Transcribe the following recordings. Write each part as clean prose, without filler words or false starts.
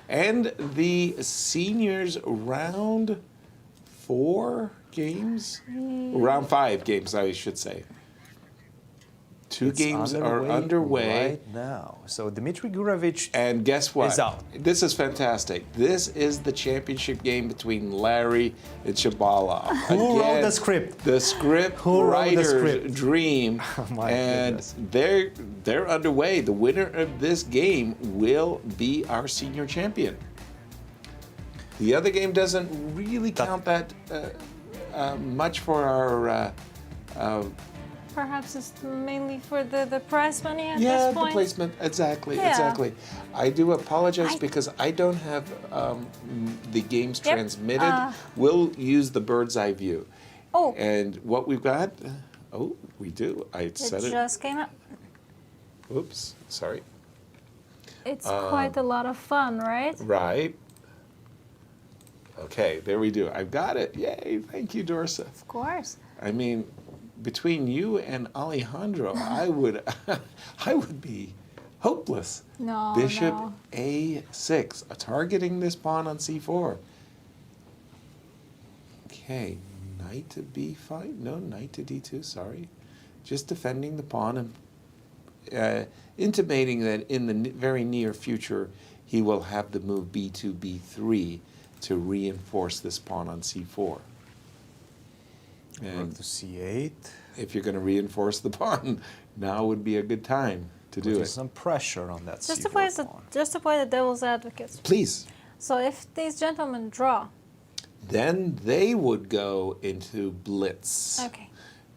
And the seniors round 4 games? Round 5 games, I should say. Two games are underway right now. So Dmitry Gurevich and guess what? is out. This is fantastic. This is the championship game between Larry and Shabalov. Who wrote the script? The script Who wrote the writer's script? dream. Oh my and goodness. they're underway. The winner of this game will be our senior champion. The other game doesn't really count that much for our. Perhaps it's mainly for the prize money at Yeah, this the point. placement, exactly, Yeah. exactly. I do apologize because I don't have the games transmitted. We'll use the bird's eye view. Oh. And what we've got, we do. I said It it. just came up. Oops, sorry. It's quite a lot of fun, right? Right. Okay, there we do. I've got it. Yay, thank you, Dorsa. Of course. I mean, between you and Alejandro, I would be hopeless. No, Bishop no. A6, targeting this pawn on C4. Okay, knight to B5. No, knight to D2. Sorry, just defending the pawn and intimating that in the very near future he will have the move B2, B3 to reinforce this pawn on C4. And Rook to C8. if you're going to reinforce the pawn, now would be a good time to do it. Some pressure on that Just to C4 play pawn. just to play the devil's advocate. Please. So if these gentlemen draw, Then they would go into blitz. okay,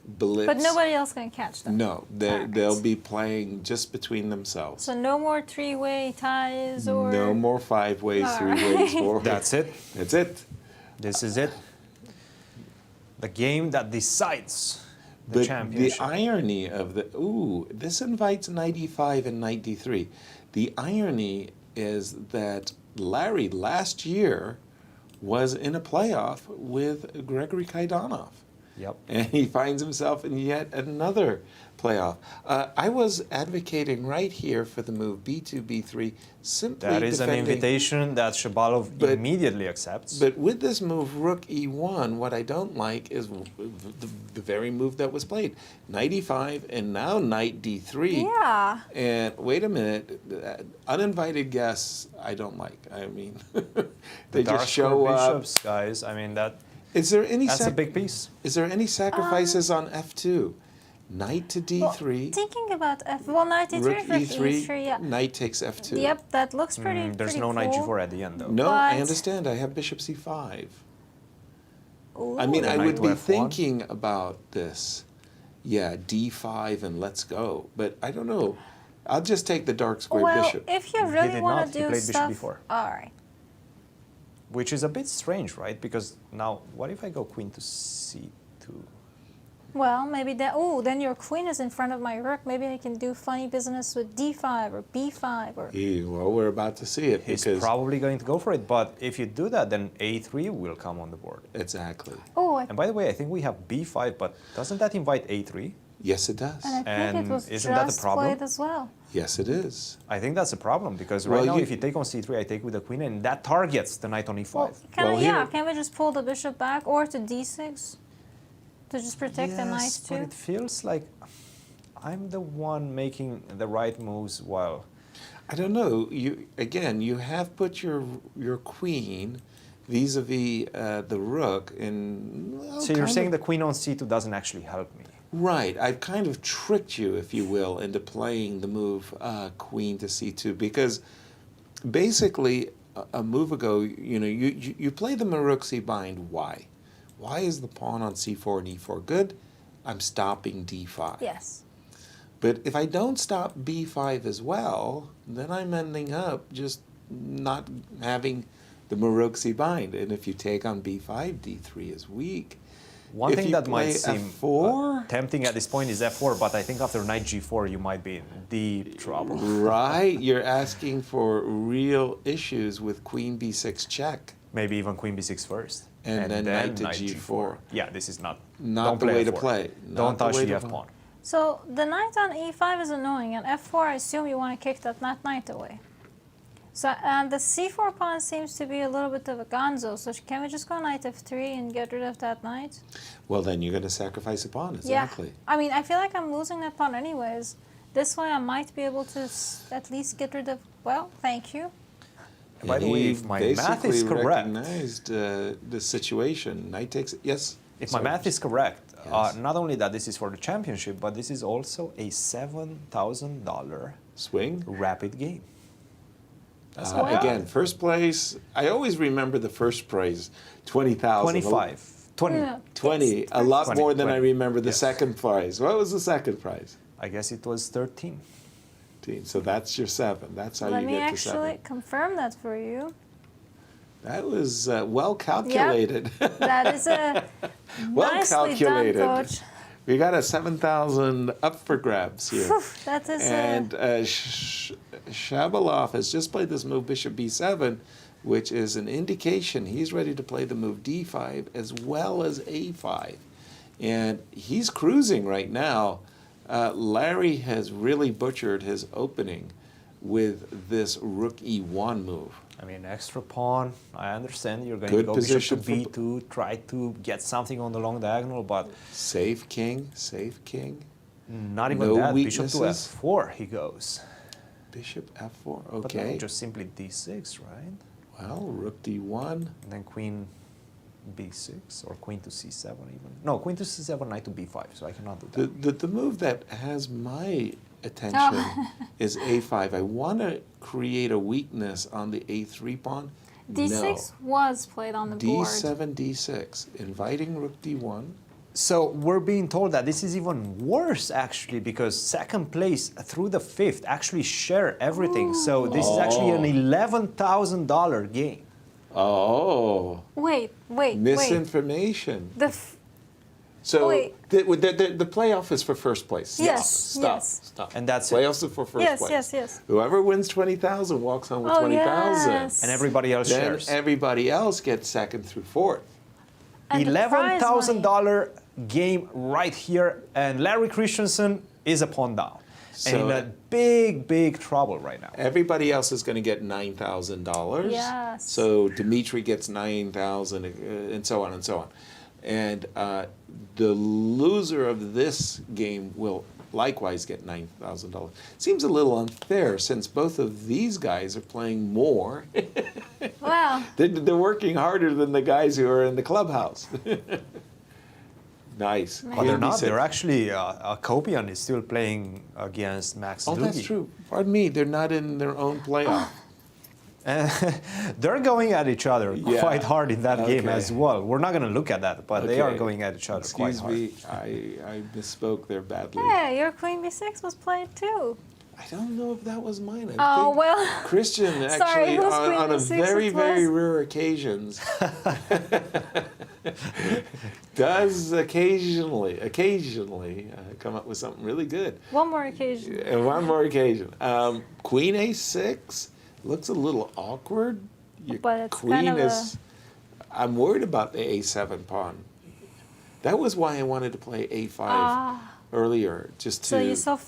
Blitz. but nobody else can catch them. No, Alright. they'll be playing just between themselves. So no more three-way ties or No more 5 ways, 3 ways, 4 ways. That's it. That's it. This is it. The game that decides the But championship. the irony of this invites knight e5 and knight d3. The irony is that Larry last year was in a playoff with Gregory Kaidanov. Yep. And he finds himself in yet another playoff. I was advocating right here for the move B2, B3, simply That is an defending. invitation that Shabalov immediately accepts. But with this move, Rook E1, what I don't like is the very move that was played. Knight E5 and now Knight D3. Yeah. And wait a minute, uninvited guests, I don't like. I mean, they Dark just show square up. bishops, guys. I mean, Is there any that's a big piece. Is there any sacrifices on F2? Knight to D3. Well, thinking about knight E3, Rook rook E3, E3, yeah. knight takes F2. Yep, that looks pretty. There's pretty no cool. knight G4 at the end, though. No, I But- understand. I have bishop C5. Ooh. I mean, The I knight would to be F1. thinking about this. Yeah, D5 and let's go. But I don't know. I'll just take the dark square well, bishop. if you He really did want not. to He do played bishop stuff, B4. all right. Which is a bit strange, right? Because now, what if I go queen to C2? Well, maybe that. Oh, then your queen is in front of my rook. Maybe I can do funny business with D5 or B5 or. Well, we're about to see it He's because probably going to go for it, but if you do that, then A3 will come on the board. exactly. Oh, And by the way, I think we have B5, but doesn't that invite A3? Yes, it does. and I think and it was isn't that the just problem? played as well. Yes, it is. I think that's a problem because Well, right now, you- if you take on C3, I take with the queen, and that targets the knight on E5. Well, Well, yeah. here- Can we just pull the bishop back or to D6 to just protect the knight Yes, but too? it feels like I'm the one making the right moves while. I don't know. You have put your queen vis-a-vis the rook in. Well, So you're kind saying of- the queen on C2 doesn't actually help me. Right. I've kind of tricked you, if you will, into playing the move queen to C2 because basically a move ago, you play the Maruxi bind. Why? Why is the pawn on C4 and E4 good? I'm stopping D5. Yes. But if I don't stop B5 as well, then I'm ending up just not having the Maruxi bind. And if you take on B5, D3 is weak. One If thing you that play might seem F4? tempting at this point is F4, but I think after knight G4 you might be in deep trouble. Right, you're asking for real issues with queen b6 check. Maybe even queen b6 first. And then knight to G4. Yeah, this is not Not don't the play way to F4. play. Don't Not the touch way the to F pawn. So the knight on E5 is annoying, and F4, I assume you want to kick that knight away. So the c4 pawn seems to be a little bit of a gonzo. So can we just go knight f3 and get rid of that knight? Well, then you're going to sacrifice a pawn, exactly. Yeah. I mean, I feel like I'm losing that pawn anyways. This way I might be able to at least get rid of... Well, thank you. By the way, if my math is basically correct, recognized the situation. Knight takes it. Yes? if my math is correct, Yes. not only that this is for the championship, but this is also a $7,000 Swing? rapid game. That's Wow. Again, first place. I always remember the first prize, 20,000. 25. 20. Yeah. 20. It's A lot 20, more than I 20. remember the Yes. second prize. What was the second prize? I guess it was 13. So that's your 7. That's how Let you me get to actually 7. confirm that for you. That was well calculated. That is a Well nicely calculated. done, coach. We got a 7,000 up for grabs here. Phew, that is And Shabalov has just played this move bishop b7, which is an indication he's ready to play the move d5 as well as a5. And he's cruising right now. Larry has really butchered his opening with this rook e1 move. I mean, extra pawn. I understand you're going Good to go bishop position to for b2, try to get something on the long diagonal, but Safe king, safe king. not even No that. Bishop weaknesses. to f4 he goes. Bishop f4, But okay. no, just simply d6, right? Well, rook d1. And then queen b6 or queen to c7 even. No, queen to c7, knight to b5, so I cannot do that. The move that has my attention is a5. I want to create a weakness on the a3 pawn. D6 was played on the No. board. d7, d6. Inviting rook d1. So we're being told that this is even worse actually because second place through the fifth actually share everything. So this is actually an $11,000 game. Oh, Wait. misinformation. The So wait. the playoff is for first place. Yes, Stop. yes. Stop. And that's it. Playoffs are for first yes, place. yes. Whoever wins 20,000 walks home with Oh, 20,000. yes. And everybody else Then shares. everybody else gets second through fourth. And the prize money. $11,000 game right here, and Larry Christiansen is a pawn down. And in So- a big trouble right now. Everybody else is going to get $9,000. Yes. So Dimitri gets 9,000, and so on and so on. And the loser of this game will likewise get $9,000. Seems a little unfair since both of these guys are playing more. Well, They're working harder than the guys who are in the clubhouse. Nice. But But they're Queen not. B6. They're actually, Kopian is still playing against Max Oh, that's Dugi. true. Pardon me. They're not in their own playoff. They're going at each other Yeah. quite hard in that game Okay. as well. We're not going to look at that, but they are Okay. going at each other quite Excuse hard. me. I misspoke there badly. hey, your queen b6 was played too. I don't know if that was mine. I Oh, think well. Christian Sorry, actually, whose on queen a b6 very, it very was? rare occasions, does occasionally come up with something really good. One more occasion. And one more occasion. Queen a6 looks a little awkward. Your But it's queen kind of is. I'm worried about the a7 pawn. That was why I wanted to play a5 earlier, just to. So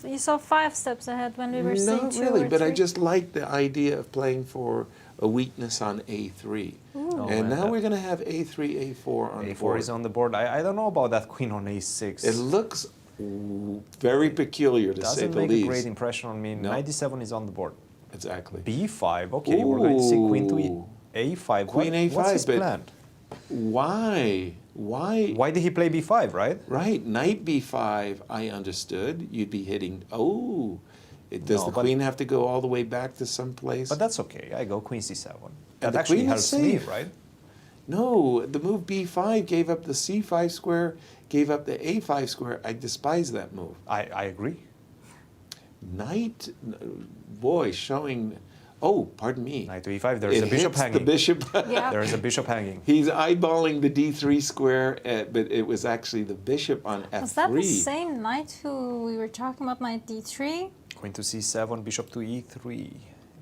you saw 5 steps ahead when we were seeing Not 2 really, or but I 3? just like the idea of playing for a weakness on a3. Oh, And now that- we're going to have a3, a4 on the A4 board. is on the board. I don't know about that queen on a6. It looks very peculiar, to say doesn't the make a least. great impression on me. No. 97 is on the board. Exactly. B5. Okay, we're going to see queen to Ooh. a5. Queen What's A5, his but- plan? Why? Why did he play b5, right? Right, knight b5, I understood. You'd be hitting. Oh, does No, the but- queen have to go all the way back to some place? But that's okay. I go queen c7. That the actually queen is helps me, safe. right? No, the move b5 gave up the c5 square, gave up the a5 square. I despise that move. I agree. Knight, boy, showing. Oh, pardon me. Knight to e5. There's It a bishop hits hanging. the bishop. Yeah. There is a bishop hanging. He's eyeballing the d3 square, but it was actually the bishop on f3. Was that the same knight who we were talking about, knight d3? Queen to c7, bishop to e3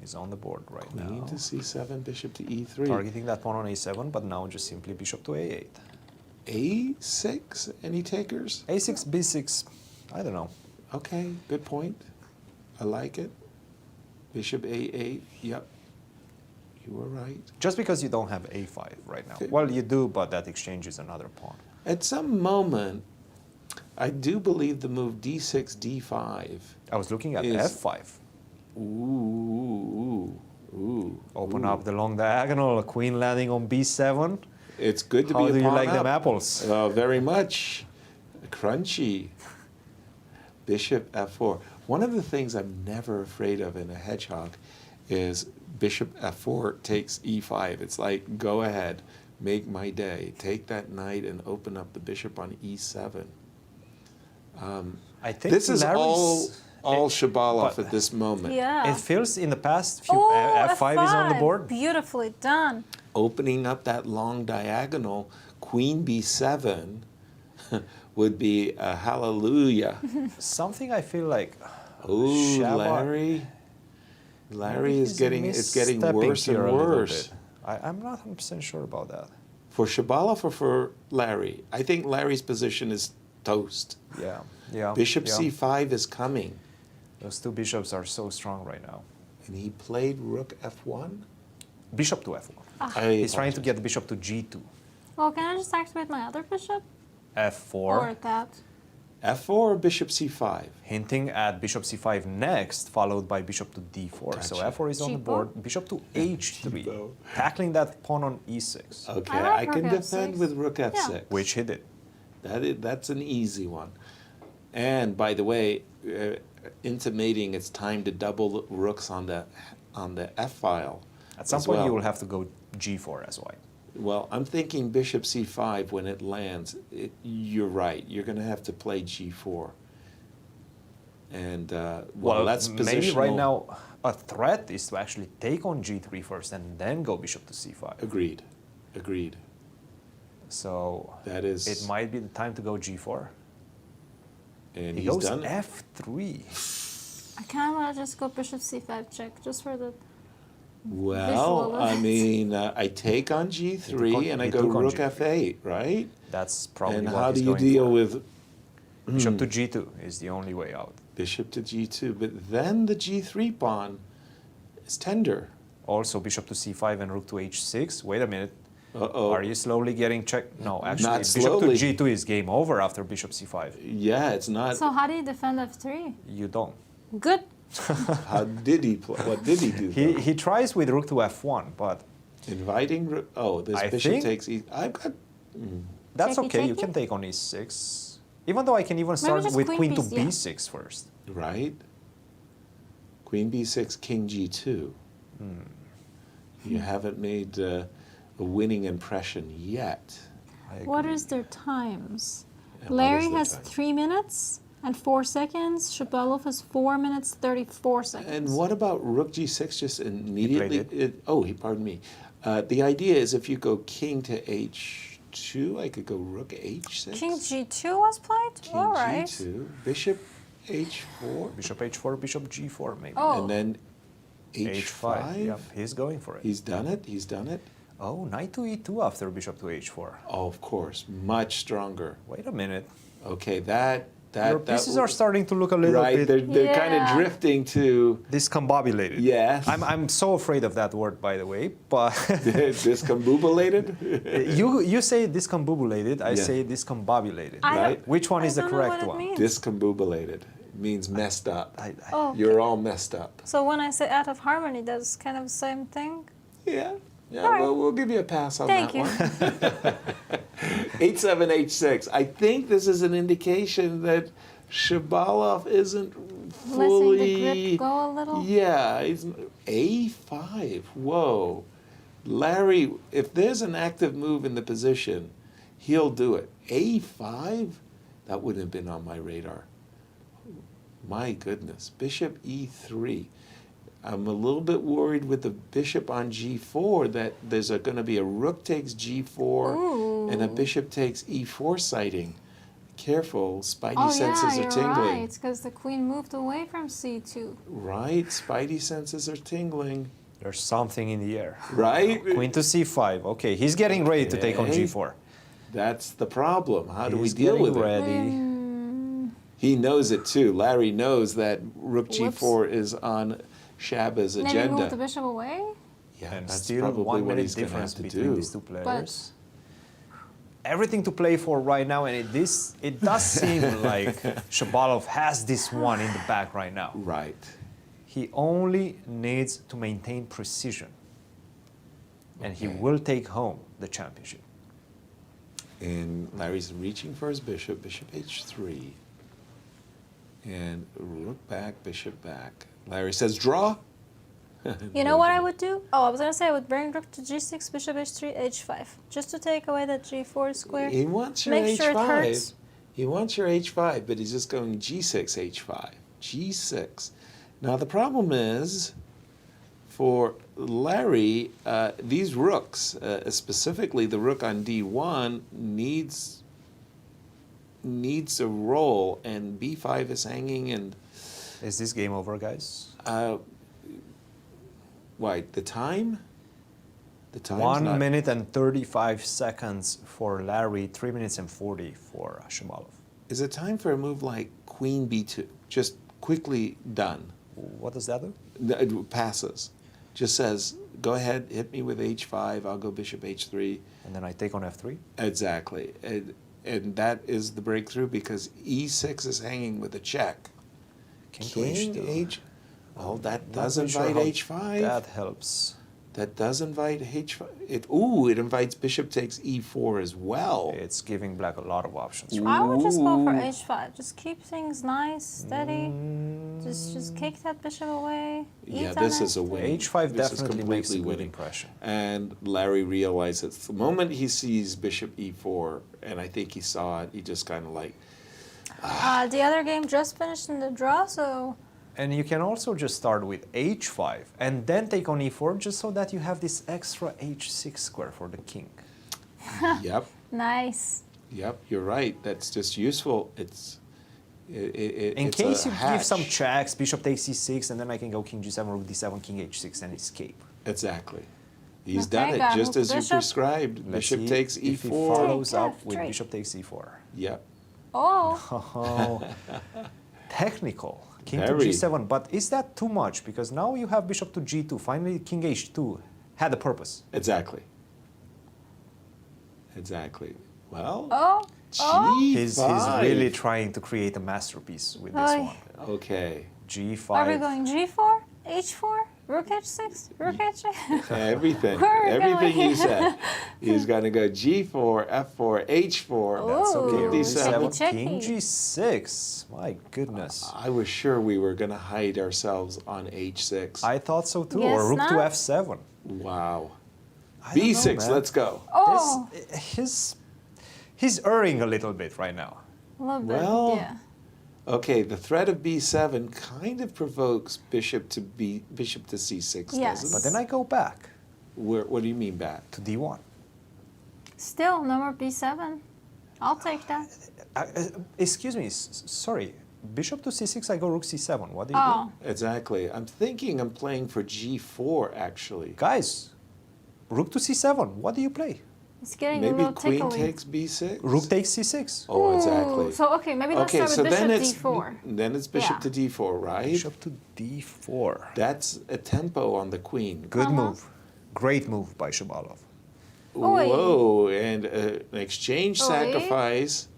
is on the board right Queen now. to c7, bishop to e3. Targeting that pawn on a7, but now just simply bishop to a8. a6, any takers? a6, b6, I don't know. Okay, good point. I like it. Bishop a8, yep. You were right. Just because you don't have a5 right now. Well, you do, but that exchange is another pawn. At some moment, I do believe the move d6, d5. I was looking at Is- f5. Ooh. Open up the long diagonal, a queen landing on b7. It's good to How be a do you pawn like up. them apples? Very much. Crunchy. Bishop f4. One of the things I'm never afraid of in a hedgehog is bishop f4 takes e5. It's like, go ahead, make my day. Take that knight and open up the bishop on e7. I think This is Larry's- all Shabalov but- at this moment. Yeah. It feels in the past few Oh, f5 is on the board. Beautifully done. Opening up that long diagonal, queen b7 would be a hallelujah. Something I feel like Ooh, Shabalov- Larry is he's getting, it's getting misstepping worse and here a little worse. bit. I'm not 100% sure about that. For Shabalov or for Larry? I think Larry's position is toast. Yeah. Bishop yeah. c5 is coming. Those two bishops are so strong right now. And he played rook f1? Bishop to f1. He's trying to get the bishop to g2. Well, can I just activate my other bishop? f4. Or that? f4 or bishop c5? Hinting at bishop c5 next, followed by bishop to d4. So Gotcha. f4 is on the Cheapo. board. Bishop to h3. Cheapo. Tackling that pawn on e6, Okay, I like I can rook defend f6. with rook f6. which he did. That's an easy one. And by the way, intimating it's time to double rooks on the f file. At some as point, well. you will have to go g4 as white. Well, I'm thinking bishop c5 when it lands. You're right. You're going to have to play g4. And well, that's positional. maybe right now a threat is to actually take on g3 first and then go bishop to c5. Agreed. So That is. it might be the time to go g4. And He he's goes done it. I f3. kind of want to just go bishop c5 check, just for the... Well, visual I of it. mean, I take on g3 and I he go took on rook g3. f8, right? That's probably And what how he's do you going deal for. with Bishop to g2 is the only way out. bishop to g2? But then the g3 pawn is tender. Also, bishop to c5 and rook to h6. Wait a minute. Uh-oh. Are you slowly getting checked? No, actually, Not bishop slowly. to g2 is game over after bishop c5. Yeah, it's not. So how do you defend f3? You don't. Good. How did he play? What did he do? though? He tries with rook to f1, but Inviting. Oh, this I bishop think- takes. I've got. that's Checky, okay. You checky? can take on e6. Even though I can even start just with queen queen to piece, yeah. b6 first. Right. Queen b6, king g2. You haven't made a winning impression yet. I What agree. is their times? And what Larry is the has time? 3 minutes and 4 seconds. Shabalov has 4 minutes, 34 seconds. And what about rook g6? Just immediately. it. Pardon me. The idea is if you go king to h2, I could go rook h6. King g2 was played? King All right. g2, bishop h4, Bishop h4, bishop g4 maybe. Oh. and then h5. h5. Yep, he's going for it. He's done it. He's done it. Oh, knight to e2 after bishop to h4. Oh, of course, much stronger. Wait a minute. Okay, that Your pieces are starting to look a little right. bit They're kind of Yeah. drifting to discombobulated. yes. I'm so afraid of that word, by the way. But discombobulated. you say discombobulated, I Yeah. say discombobulated. I Right. Which one I is the don't know correct what it one? means. Discombobulated means messed up. Oh, You're all messed up. so when I say out of harmony, that's kind of the same thing? Yeah. Yeah, All right. well, we'll give you a pass on Thank that you. one. 87H6. I think this is an indication that Shabalov isn't Letting fully. the grip go a little? Yeah, he's A5. Whoa. Larry, if there's an active move in the position, he'll do it. A5? That wouldn't have been on my radar. My goodness. Bishop E3. I'm a little bit worried with the bishop on g4 that there's going to be a rook takes g4 and a Ooh. bishop takes e4 sighting. Careful, Spidey Oh, senses yeah, are you're tingling. right, because the queen moved away from c2. Right? Spidey senses are tingling. There's something in the air. Right? Queen to c5. Okay, he's getting ready to take on Okay. g4. That's the problem. How do we He's deal getting with it? ready. He knows it too. Larry knows that rook Whoops. g4 is on Shaba's Maybe move the agenda. bishop away? Yeah, and that's still probably 1 what minute he's gonna difference have to between do. these two players. Everything to play for right now, and it does seem like Shabalov has this one in the bag right now. Right. He only needs to maintain precision, and he Okay. will take home the championship. And Larry's reaching for his bishop, bishop h3. And rook back, bishop back. Larry says, draw. You know what I would do? Oh, I was gonna say I would bring rook to g6, bishop h3, h5, just to take away that g4 square. He wants your Make h5. sure it hurts. He wants your h5, but he's just going g6, h5, g6. Now the problem is, for Larry, these rooks, specifically the rook on d1, needs a roll, and b5 is hanging, and Is this game over, guys? wait, the time? The time's 1 not- minute and 35 seconds for Larry, 3 minutes and 40 for Shabalov. Is it time for a move like queen b2? Just quickly done. What does that do? It passes. Just says, go ahead, hit me with h5, I'll go bishop h3. And then I take on f3? Exactly. And that is the breakthrough because e6 is hanging with a check. King to King h2. h. Well, that Not does really sure invite how h5. That helps. That does invite h5. It invites bishop takes e4 as well. It's giving black a lot of options. I would just go for Ooh. h5. Just keep things nice, steady. Just kick that bishop away. Yeah, eat on this it. is a win. h5 This is definitely makes a completely good winning. impression. And Larry realizes the moment he sees bishop e4, and I think he saw it, he just kind of like, The other game just finished in the draw, so And you can also just start with h5 and then take on e4 just so that you have this extra h6 square for the king. yep, nice. yep, you're right. That's just useful. In it's case a you give some hatch. checks, bishop takes c6, and then I can go king g7, rook d7, king h6, and escape. Exactly. He's Okay, done it got just hook as you bishop. prescribed. Let's Bishop see takes if he e4. follows Take up with f3. bishop takes e4. Yep. Oh, Oh, technical. King Very. to g7, but is that too much? Because now you have bishop to g2. Finally, king h2 had a purpose. Exactly. Exactly. Well, oh, oh. He's really trying to create a masterpiece with this Oy. one. Okay. g5. Are we going g4, h4, rook h6, rook h8? Everything. Where are we Everything going? you said. He's going to go G4, F4, H4. That's okay. Ooh, rook D7. d7, king checky. g6. My goodness. I was sure we were going to hide ourselves on H6. I thought so too. Yes, or rook to not? f7. Wow. I don't know, B6, man. let's go. Oh, He's erring a little bit right now. a little bit, Well, yeah. Okay, the threat of B7 kind of provokes bishop to C6, Yes. doesn't But it? then I go back What do you mean back? to d1. Still, no more b7. I'll take that. Excuse me, sorry. Bishop to c6, I go rook c7. What do you Oh, Exactly. I'm thinking I'm playing for G4, actually. do? Guys, rook to c7. What do you play? it's getting a Maybe little queen tickly. takes B6? Rook takes c6. Oh, Ooh, exactly. So, okay, maybe let's Okay, start so with then bishop it's d4. then it's bishop Yeah. to D4, right? Bishop to d4. That's a tempo on the queen. Good Uh-huh. move. Great move by Shabalov. Oi. Whoa, and an exchange Oi. sacrifice.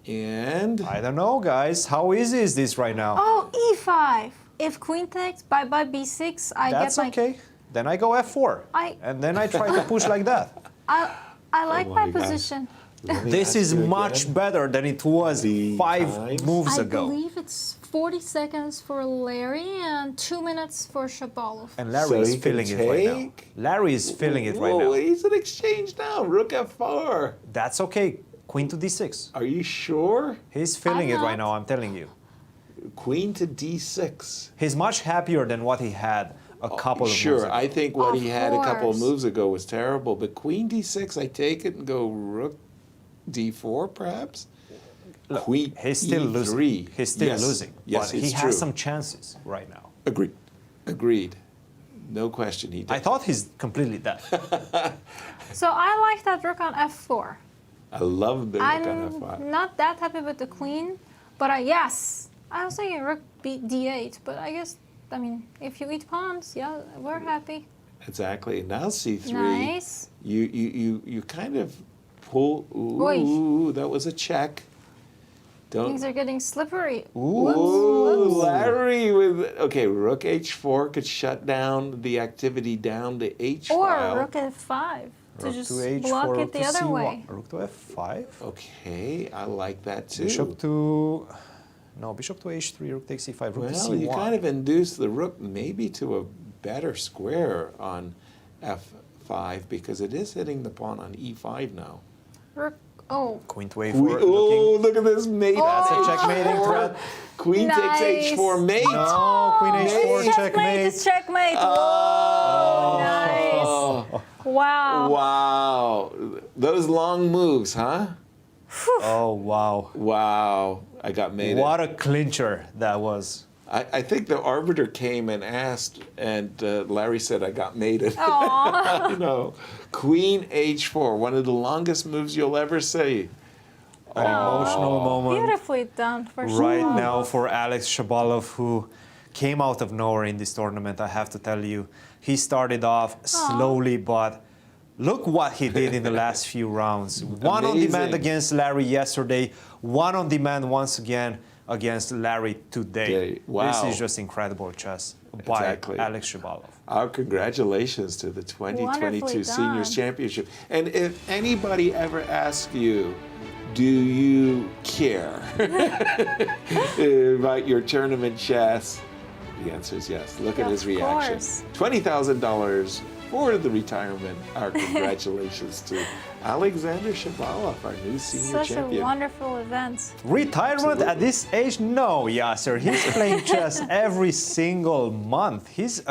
And I don't know, guys. How easy is this right now? Oh, e5. If queen takes, bye-bye b6, I That's get my... okay. Then I go f4. And then I try to push like that. I like my my gosh. position. This is much better than it was The 5 time? moves I ago. believe it's 40 seconds for Larry and 2 minutes for Shabalov. And Larry So is he can feeling it right now. take- Larry is feeling it right Whoa, now. he's an exchange now. Rook F4. That's okay. Queen to d6. Are you sure? He's feeling I'm it right not. now, I'm telling you. Queen to D6. He's much happier than what he had a couple of moves Sure, ago. I think what Of he had a couple of course. moves ago was terrible, but Queen D6, I take it and go Rook D4, perhaps. Look, Queen he's still E3. losing. He's still Yes. losing. Yes, but he it's has true. some chances right now. Agreed. Agreed. No question he did. I thought he's completely dead. So I like that rook on f4. I love the Rook on I'm F5. not that happy with the queen, but yes. I was thinking rook d8, but I guess, I mean, if you eat pawns, yeah, we're happy. Exactly. Now C3. Nice. You kind of pull. Oy. Ooh, that was a check. Things Don't. are getting slippery. Ooh, Larry with Rook H4 could shut down the activity down to H Or file. rook F5 to Rook just to H4, block rook it the to other C1. way. Rook to F5. Okay, I like that too. Bishop to... No, bishop to H3, rook takes C5, rook to Well, C1. you kind of induce the rook maybe to a better square on F5 because it is hitting the pawn on E5 now. Rook. Oh. Queen to A4, Oh, looking... look at this mate. That's a Oh. checkmating threat. Queen Nice. takes H4 mate. No, Queen H4, It's checkmate. It's checkmate. Oh. Nice. Wow. Wow. Those long moves, huh? Oh, wow. Wow. I got mated. What a clincher that was. I think the arbiter came and asked, and Larry said, I got mated. Aw. You know, Queen H4, one of the longest moves you'll ever see. An emotional moment Beautifully done for right sure. now for Alex Shabalov, who came out of nowhere in this tournament, I have to tell you. He started off slowly, but look what he did in the last few rounds. One on demand Amazing. against Larry yesterday, one on demand once again against Larry today. Wow. This is just incredible chess by Exactly. Alex Shabalov. Our congratulations to the 2022 Wonderfully Seniors done. Championship. And if anybody ever asks you, do you care about your tournament chess? The answer is yes. Look at Of his reaction. course. $20,000 for the retirement. Our congratulations to Alexander Shabalov, our new senior Such champion. a wonderful event. Retirement at this age? No, Yasser. He's playing chess every single month. He's